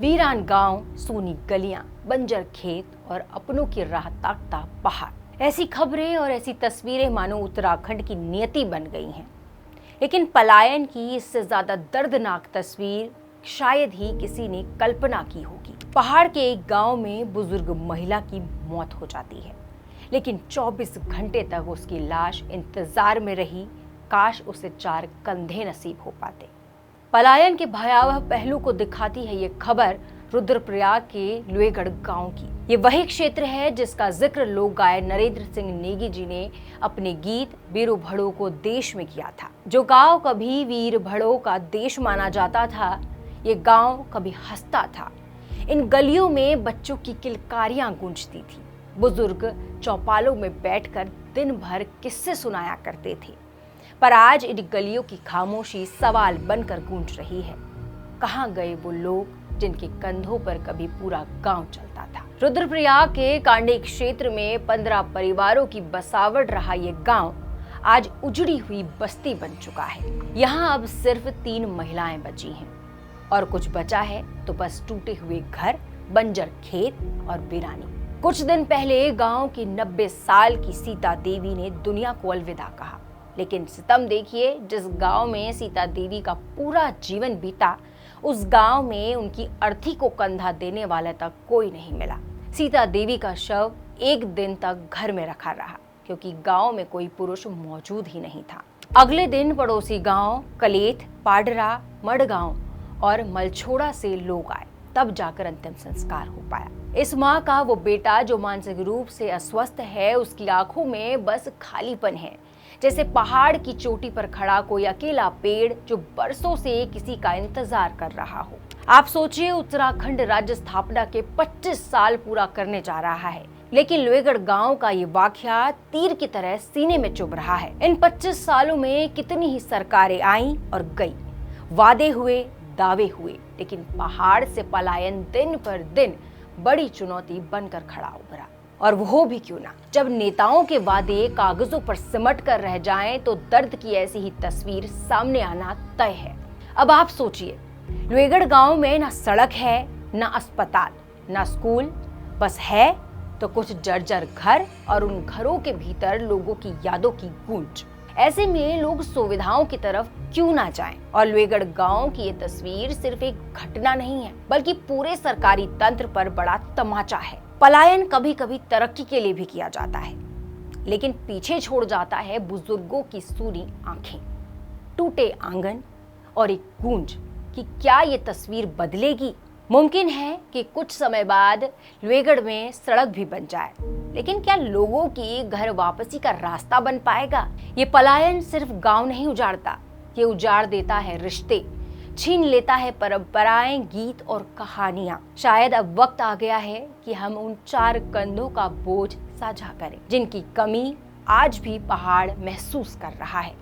वीरान गांव, सूनी गलियां, बंजर खेत और अपनों की राह ताकता पहाड़। ऐसी खबरें और ऐसी तस्वीरें मानो उत्तराखंड की नियति बन गई हैं। लेकिन पलायन की इससे ज्यादा दर्दनाक तस्वीर शायद ही किसी ने कल्पना की होगी। पहाड़ के एक गांव में बुजुर्ग महिला की मौत हो जाती है, लेकिन 24 घंटे तक उसकी लाश इंतजार में रही। काश उसे 4 कंधे नसीब हो पाते। पलायन के भयावह पहलू को दिखाती है ये खबर रुद्रप्रयाग के लुएगढ़ गांव की। ये वही क्षेत्र है जिसका जिक्र लोक गायक नरेंद्र सिंह नेगी जी ने अपने गीत वीर भड़ों को देश में किया था। जो गांव कभी वीर भड़ों का देश माना जाता था, ये गांव कभी हंसता था। इन गलियों में बच्चों की किलकारियां गूंजती थी। बुजुर्ग चौपालों में बैठकर दिन भर किस्से सुनाया करते थे। पर आज इन गलियों की खामोशी सवाल बनकर गूंज रही है। कहाँ गए वो लोग जिनके कंधों पर कभी पूरा गांव चलता था। रुद्रप्रयाग के कांडी क्षेत्र में 15 परिवारों की बसावट रहा ये गांव आज उजड़ी हुई बस्ती बन चुका है। यहाँ अब सिर्फ 3 महिलाएं बची हैं और कुछ बचा है तो बस टूटे हुए घर, बंजर खेत और वीरानी। कुछ दिन पहले गांव की 90 साल की सीता देवी ने दुनिया को अलविदा कहा। लेकिन सितम देखिए, जिस गांव में सीता देवी का पूरा जीवन बीता, उस गांव में उनकी अर्थी को कंधा देने वाला तक कोई नहीं मिला। सीता देवी का शव एक दिन तक घर में रखा रहा क्योंकि गांव में कोई पुरुष मौजूद ही नहीं था। अगले दिन पड़ोसी गांव कलेथ, पाडरा, मडगांव और मलछोड़ा से लोग आए, तब जाकर अंतिम संस्कार हो पाया। इस माँ का वो बेटा जो मानसिक रूप से अस्वस्थ है, उसकी आंखों में बस खालीपन है, जैसे पहाड़ की चोटी पर खड़ा कोई अकेला पेड़ जो बरसों से किसी का इंतजार कर रहा हो। आप सोचिए, उत्तराखंड राज्य स्थापना के 25 साल पूरा करने जा रहा है, लेकिन लुएगढ़ गांव का ये वाकया तीर की तरह सीने में चुभ रहा है। इन 25 सालों में कितनी ही सरकारें आईं और गई, वादे हुए, दावे हुए, लेकिन पहाड़ से पलायन दिन पर दिन बड़ी चुनौती बनकर खड़ा उभरा। और वो भी क्यों ना, जब नेताओं के वादे कागजों पर सिमट कर रह जाएं तो दर्द की ऐसी ही तस्वीर सामने आना तय है। अब आप सोचिए, लुएगढ़ गांव में ना सड़क है, ना अस्पताल, ना स्कूल, बस है तो कुछ जर्जर घर और उन घरों के भीतर लोगों की यादों की गूंज। ऐसे में लोग सुविधाओं की तरफ क्यों ना जाएं? और लुएगढ़ गांव की ये तस्वीर सिर्फ एक घटना नहीं है, बल्कि पूरे सरकारी तंत्र पर बड़ा तमाचा है। पलायन कभी कभी तरक्की के लिए भी किया जाता है, लेकिन पीछे छोड़ जाता है बुजुर्गों की सूनी आंखें, टूटे आंगन और एक गूंज कि क्या ये तस्वीर बदलेगी? मुमकिन है कि कुछ समय बाद लुएगढ़ में सड़क भी बन जाए, लेकिन क्या लोगों की घर वापसी का रास्ता बन पाएगा? ये पलायन सिर्फ गांव नहीं उजाड़ता, ये उजाड़ देता है रिश्ते, छीन लेता है परंपराएं, गीत और कहानियां। शायद अब वक्त आ गया है कि हम उन 4 कंधों का बोझ साझा करें, जिनकी कमी आज भी पहाड़ महसूस कर रहा है।